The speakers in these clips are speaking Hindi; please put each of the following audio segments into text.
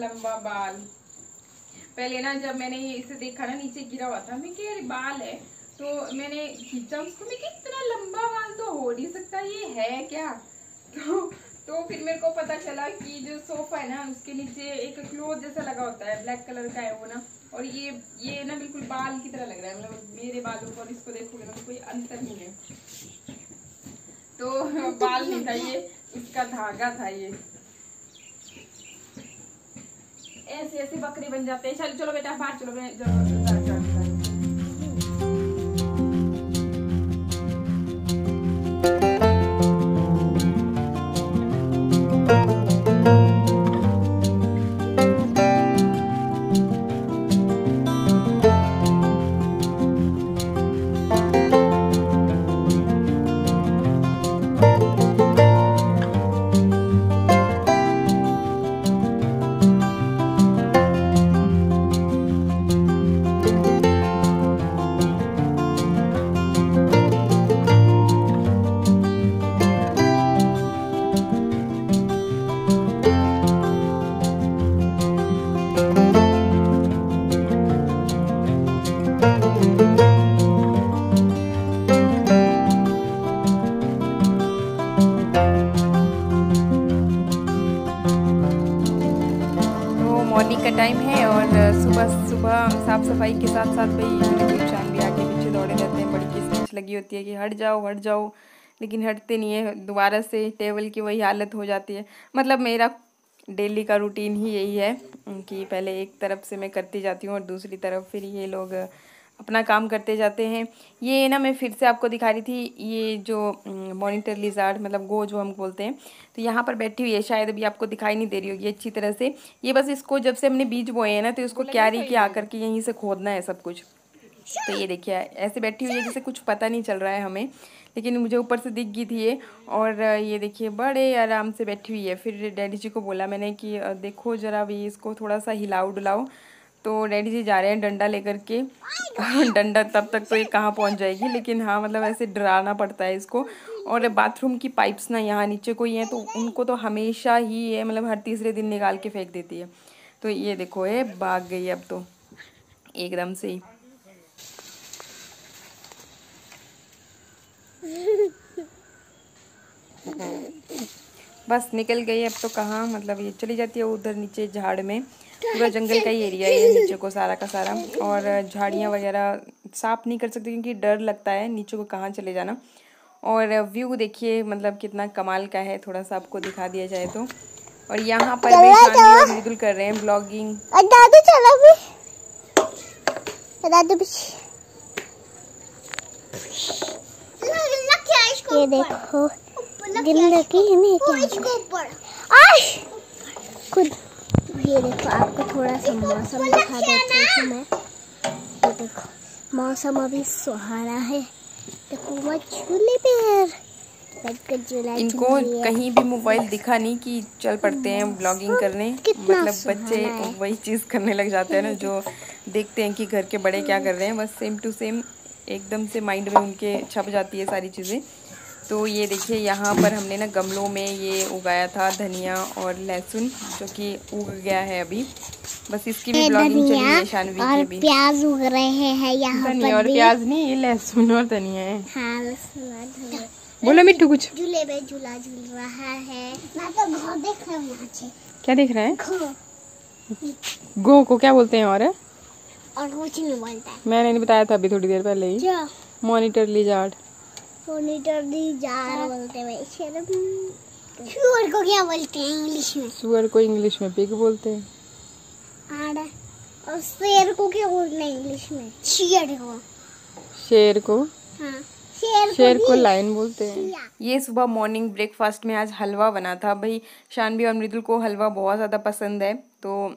लंबा बाल। पहले ना जब मैंने इसे देखा ना नीचे गिरा हुआ था, मैं क्या बाल है, तो मैंने खींचा उसको, मैं इतना लंबा बाल तो हो नहीं सकता, ये है क्या। तो फिर मेरे को पता चला कि जो सोफा है ना उसके नीचे एक क्लोथ जैसा लगा होता है, ब्लैक कलर का है वो ना, और ये ना बिल्कुल बाल की तरह लग रहा है, मतलब मेरे बालों को और इसको देखोगे ना तो कोई अंतर नहीं है। तो बाल नहीं था ये, इसका धागा था ये। ऐसे ऐसे बकरे बन जाते हैं। चलो चलो बेटा बाहर चलो, मॉर्निंग का टाइम है और सुबह सुबह साफ़ सफाई के साथ साथ भाई शान भी आगे पीछे दौड़े रहते हैं। बड़ी किचकिच लगी होती है कि हट जाओ, लेकिन हटते नहीं है। दोबारा से टेबल की वही हालत हो जाती है। मतलब मेरा डेली का रूटीन ही यही है कि पहले एक तरफ से मैं करती जाती हूँ और दूसरी तरफ फिर ये लोग अपना काम करते जाते हैं। ये ना मैं फिर से आपको दिखा रही थी, ये जो मॉनिटर लिज़ार्ड मतलब गो जो हम बोलते हैं, तो यहाँ पर बैठी हुई है। शायद अभी आपको दिखाई नहीं दे रही होगी अच्छी तरह से। ये बस इसको जब से हमने बीज बोए हैं ना, तो इसको क्यारी के आकर के यहीं से खोदना है सब कुछ। तो ये देखिए ऐसे बैठी हुई है जैसे कुछ पता नहीं चल रहा है हमें, लेकिन मुझे ऊपर से दिख गई थी ये। और ये देखिए बड़े आराम से बैठी हुई है। फिर डैडी जी को बोला मैंने कि देखो ज़रा भी इसको थोड़ा सा हिलाओ डुलाओ। तो डैडी जी जा रहे हैं डंडा लेकर के। डंडा तब तक तो ये कहाँ पहुँच जाएगी, लेकिन हाँ मतलब ऐसे डराना पड़ता है इसको। और बाथरूम की पाइप्स ना यहाँ नीचे कोई है, तो उनको तो हमेशा ही ये मतलब हर तीसरे दिन निकाल के फेंक देती है। तो ये देखो ये भाग गई अब तो एकदम से ही। बस निकल गई अब तो। कहाँ मतलब ये चली जाती है उधर नीचे झाड़ में। पूरा जंगल का ही एरिया है ये नीचे को सारा का सारा, और झाड़ियाँ वगैरह साफ नहीं कर सकते क्योंकि डर लगता है नीचे को कहाँ चले जाना। और व्यू देखिए मतलब कितना कमाल का है, थोड़ा सा आपको दिखा दिया जाए तो। और यहाँ पर भी शानवी और मृदुल कर रहे हैं ब्लॉगिंग। ये देखो खुद, ये देखो आपको थोड़ा सा मौसम दिखा देती हूँ मैं। ये देखो मौसम अभी सुहाना है। देखो वो झूले पे इनको कहीं भी मोबाइल दिखा नहीं कि चल पड़ते हैं ब्लॉगिंग करने। मतलब बच्चे वही चीज़ करने लग जाते हैं ना जो देखते हैं कि घर के बड़े क्या कर रहे हैं, बस सेम टू सेम एकदम से माइंड में उनके छप जाती है सारी चीज़ें। तो ये देखिए यहाँ पर हमने ना गमलों में ये उगाया था धनिया और लहसुन, जो कि उग गया है अभी। बस इसकी भी ब्लॉगिंग चली है शानवी की भी। प्याज उग रहे हैं यहाँ पर। धनिया और प्याज नहीं, ये लहसुन और धनिया है। हाँ लहसुन। बोलो मिट्टू कुछ। झूले में झूला झूल रहा है। मैं तो घो देख रहा हूँ। क्या देख रहा है? गो को क्या बोलते हैं? और कुछ नहीं बोलता है। मैंने नहीं बताया था अभी थोड़ी देर पहले ही। Monitor lizard. मॉनिटर लिज़ार्ड बोलते हैं। सुअर को क्या बोलते हैं इंग्लिश में? सुअर को इंग्लिश में पिग बोलते हैं। और शेर को क्या बोलते हैं इंग्लिश में? शेर को। शेर को? हाँ शेर को लायन बोलते हैं। ये सुबह मॉर्निंग ब्रेकफास्ट में आज हलवा बना था भाई। शानवी और मृदुल को हलवा बहुत ज़्यादा पसंद है, तो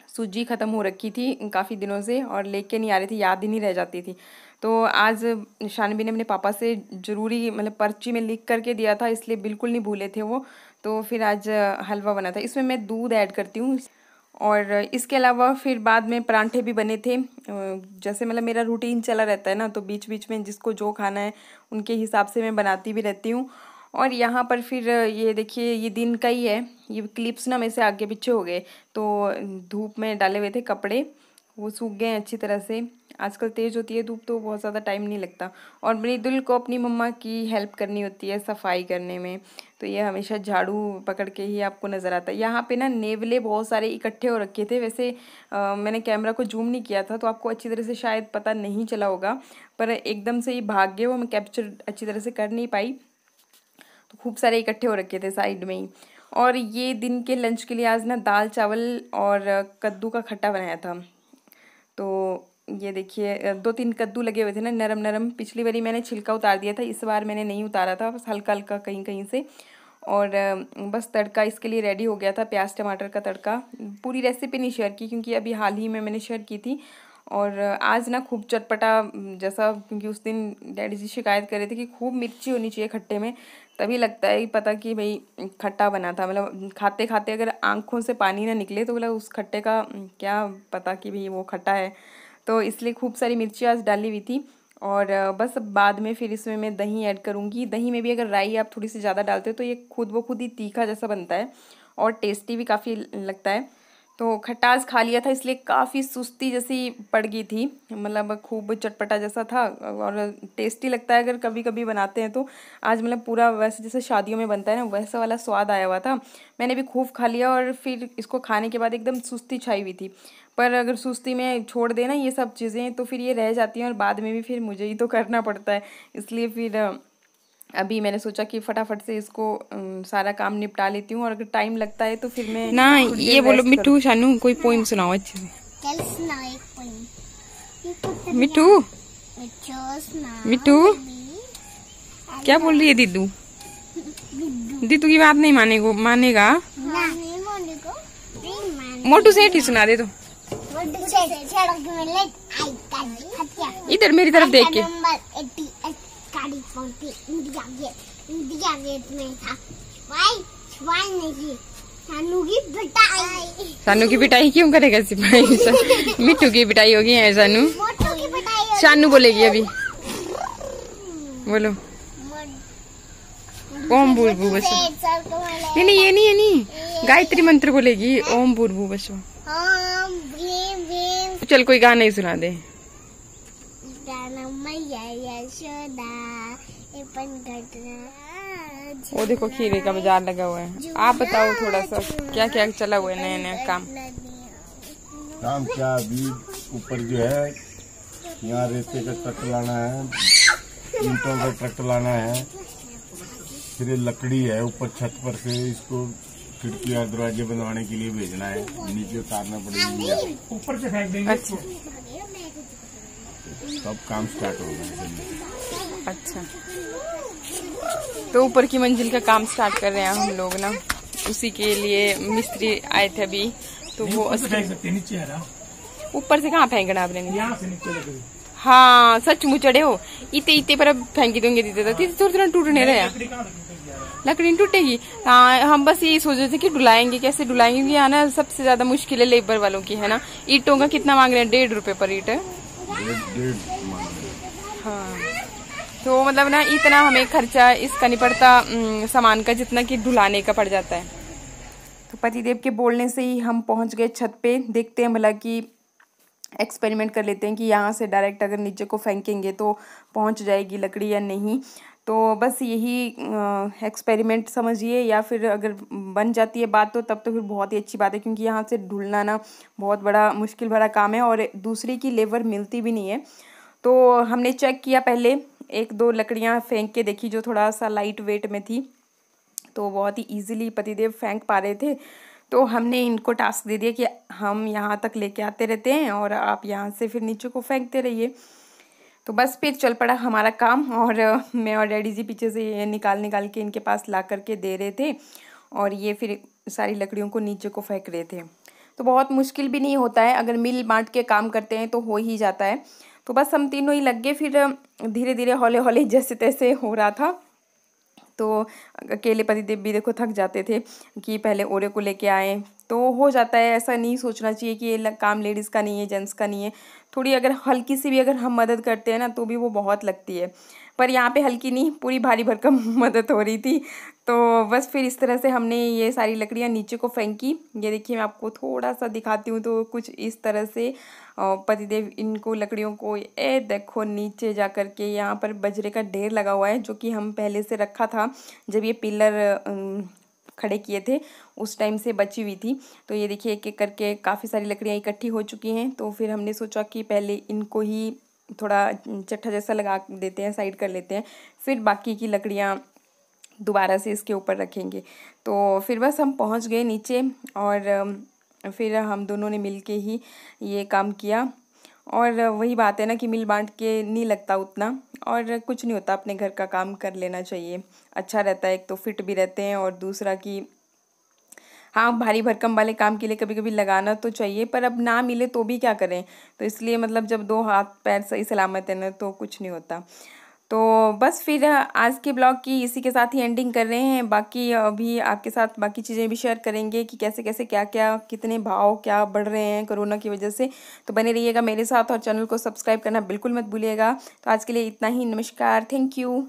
सूजी ख़त्म हो रखी थी काफ़ी दिनों से और लेके नहीं आ रही थी, याद ही नहीं रह जाती थी। तो आज शानवी ने अपने पापा से ज़रूरी मतलब पर्ची में लिख करके दिया था, इसलिए बिल्कुल नहीं भूले थे वो। तो फिर आज हलवा बना था। इसमें मैं दूध ऐड करती हूँ और इसके अलावा फिर बाद में परांठे भी बने थे। जैसे मतलब मेरा रूटीन चला रहता है ना, तो बीच बीच में जिसको जो खाना है उनके हिसाब से मैं बनाती भी रहती हूँ। और यहाँ पर फिर ये देखिए ये दिन का ही है, ये क्लिप्स ना मेरे से आगे पीछे हो गए, तो धूप में डाले हुए थे कपड़े, वो सूख गए हैं अच्छी तरह से। आजकल तेज़ होती है धूप तो बहुत ज़्यादा टाइम नहीं लगता। और मृदुल को अपनी मम्मा की हेल्प करनी होती है सफाई करने में, तो ये हमेशा झाड़ू पकड़ के ही आपको नज़र आता है। यहाँ पे ना नेवले बहुत सारे इकट्ठे हो रखे थे। वैसे मैंने कैमरा को जूम नहीं किया था तो आपको अच्छी तरह से शायद पता नहीं चला होगा, पर एकदम से ही भाग गए वो, मैं कैप्चर अच्छी तरह से कर नहीं पाई। तो खूब सारे इकट्ठे हो रखे थे साइड में ही। और ये दिन के लंच के लिए आज ना दाल चावल और कद्दू का खट्टा बनाया था। तो ये देखिए 2-3 कद्दू लगे हुए थे ना नरम नरम, पिछली बारी मैंने छिलका उतार दिया था, इस बार मैंने नहीं उतारा था, बस हल्का हल्का कहीं कहीं से। और बस तड़का इसके लिए रेडी हो गया था, प्याज टमाटर का तड़का। पूरी रेसिपी नहीं शेयर की क्योंकि अभी हाल ही में मैंने शेयर की थी। और आज ना खूब चटपटा जैसा, क्योंकि उस दिन डैडी जी शिकायत कर रहे थे कि खूब मिर्ची होनी चाहिए खट्टे में, तभी लगता है पता कि भाई खट्टा बना था। मतलब खाते खाते अगर आंखों से पानी ना निकले तो मतलब उस खट्टे का क्या पता कि भाई वो खट्टा है। तो इसलिए खूब सारी मिर्ची आज डाली हुई थी। और बस बाद में फिर इसमें मैं दही ऐड करूँगी। दही में भी अगर राई आप थोड़ी सी ज़्यादा डालते हो तो ये खुद ब खुद ही तीखा जैसा बनता है और टेस्टी भी काफ़ी लगता है। तो खटास खा लिया था इसलिए काफ़ी सुस्ती जैसी पड़ गई थी, मतलब खूब चटपटा जैसा था और टेस्टी लगता है अगर कभी कभी बनाते हैं तो। आज मतलब पूरा वैसे जैसे शादियों में बनता है ना वैसा वाला स्वाद आया हुआ था। मैंने भी खूब खा लिया और फिर इसको खाने के बाद एकदम सुस्ती छाई हुई थी। पर अगर सुस्ती में छोड़ देना ये सब चीज़ें तो फिर ये रह जाती हैं और बाद में भी फिर मुझे ही तो करना पड़ता है। इसलिए फिर अभी मैंने सोचा कि फटाफट से इसको सारा काम निपटा लेती हूँ और अगर टाइम लगता है तो फिर मैं ना ये बोलो मिट्टू शानू कोई पोइम सुनाओ अच्छे से। चल सुनाओ एक पोइम। मिट्टू मिट्टू क्या बोल रही है दीदू? दीदू की बात नहीं मानेगा। मोटू सेठ ही सुना दे तो। इधर मेरी तरफ देख के। इंडिया गेट में था सानू की पिटाई क्यों करेगा सिपाही? मिट्टू की पिटाई होगी है सानू। शानू बोलेगी अभी, बोलो ओम भूर्भुव स्वः। नहीं ये नहीं गायत्री मंत्र बोलेगी, ओम भूर्भुव स्वः। चल कोई गाना ही सुना दे। वो देखो खीरे का बाजार लगा हुआ है। आप बताओ थोड़ा सा क्या क्या चला हुआ है नया नया काम क्या? अभी ऊपर जो है यहाँ रेते का ट्रक लाना है, ईंटों का ट्रक लाना है, फिर लकड़ी है ऊपर छत पर से इसको खिड़की और दरवाजे बनवाने के लिए भेजना है, नीचे उतारना पड़ेगी, ऊपर से फेंक देंगे। अच्छा तब काम स्टार्ट होगा। अच्छा तो ऊपर की मंजिल का काम स्टार्ट कर रहे हैं हम लोग ना, उसी के लिए मिस्त्री आए थे अभी। तो वो नीचे ऊपर से कहाँ फेंकना आपने? यहाँ से नीचे। हाँ सच मुचड़े हो, इते इते पर फेंकी दोगे दीदी तो थोड़ा टूटने रहे, लकड़ी टूटेगी। हाँ हम बस यही सोच रहे थे कि डुलाएंगे कैसे डुलाएंगे, क्योंकि यहाँ ना सबसे ज्यादा मुश्किल है लेबर वालों की है ना। ईंटों का कितना मांग रहे हैं? 1.5 रुपए पर ईंट है। हाँ तो मतलब ना इतना हमें खर्चा इसका नहीं पड़ता सामान का जितना कि ढुलाने का पड़ जाता है। तो पतिदेव के बोलने से ही हम पहुंच गए छत पे। देखते हैं भला कि एक्सपेरिमेंट कर लेते हैं कि यहाँ से डायरेक्ट अगर नीचे को फेंकेंगे तो पहुंच जाएगी लकड़ी या नहीं। तो बस यही एक्सपेरिमेंट समझिए, या फिर अगर बन जाती है बात तो फिर बहुत ही अच्छी बात है, क्योंकि यहाँ से ढूंढना ना बहुत बड़ा मुश्किल भरा काम है और दूसरी की लेबर मिलती भी नहीं है। तो हमने चेक किया पहले, 1-2 लकड़ियाँ फेंक के देखी जो थोड़ा सा लाइट वेट में थी, तो बहुत ही ईजिली पतिदेव फेंक पा रहे थे। तो हमने इनको टास्क दे दिया कि हम यहाँ तक लेके आते रहते हैं और आप यहाँ से फिर नीचे को फेंकते रहिए। तो बस फिर चल पड़ा हमारा काम, और मैं और डैडी जी पीछे से ये निकाल के इनके पास ला करके दे रहे थे और ये फिर सारी लकड़ियों को नीचे को फेंक रहे थे। तो बहुत मुश्किल भी नहीं होता है, अगर मिल बांट के काम करते हैं तो हो ही जाता है। तो बस हम तीनों ही लग गए, फिर धीरे धीरे हौले हौले जैसे तैसे हो रहा था। तो अकेले पतिदेव भी देखो थक जाते थे कि पहले ओरे को लेके आए, तो हो जाता है। ऐसा नहीं सोचना चाहिए कि ये काम लेडीज़ का नहीं है, जेंट्स का नहीं है। थोड़ी अगर हल्की सी भी अगर हम मदद करते हैं ना तो भी वो बहुत लगती है, पर यहाँ पे हल्की नहीं, पूरी भारी भरकम मदद हो रही थी। तो बस फिर इस तरह से हमने ये सारी लकड़ियाँ नीचे को फेंकी। ये देखिए मैं आपको थोड़ा सा दिखाती हूँ, तो कुछ इस तरह से पतिदेव इनको लकड़ियों को देखो नीचे जा कर के यहाँ पर बजरे का ढेर लगा हुआ है, जो कि हम पहले से रखा था जब ये पिलर खड़े किए थे उस टाइम से बची हुई थी। तो ये देखिए एक एक करके काफ़ी सारी लकड़ियाँ इकट्ठी हो चुकी हैं। तो फिर हमने सोचा कि पहले इनको ही थोड़ा चट्टा जैसा लगा देते हैं, साइड कर लेते हैं, फिर बाकी की लकड़ियाँ दोबारा से इसके ऊपर रखेंगे। तो फिर बस हम पहुंच गए नीचे और फिर हम दोनों ने मिलके ही ये काम किया। और वही बात है ना कि मिल बांट के नहीं लगता उतना, और कुछ नहीं होता, अपने घर का काम कर लेना चाहिए, अच्छा रहता है। एक तो फिट भी रहते हैं और दूसरा कि हाँ, भारी भरकम वाले काम के लिए कभी कभी लगाना तो चाहिए, पर अब ना मिले तो भी क्या करें। तो इसलिए मतलब जब 2 हाथ पैर सही सलामत है ना तो कुछ नहीं होता। तो बस फिर आज के ब्लॉग की इसी के साथ ही एंडिंग कर रहे हैं। बाकी अभी आपके साथ बाकी चीज़ें भी शेयर करेंगे कि कैसे कैसे क्या क्या कितने भाव क्या बढ़ रहे हैं कोरोना की वजह से। तो बने रहिएगा मेरे साथ और चैनल को सब्सक्राइब करना बिल्कुल मत भूलिएगा। तो आज के लिए इतना ही, नमस्कार, थैंक यू।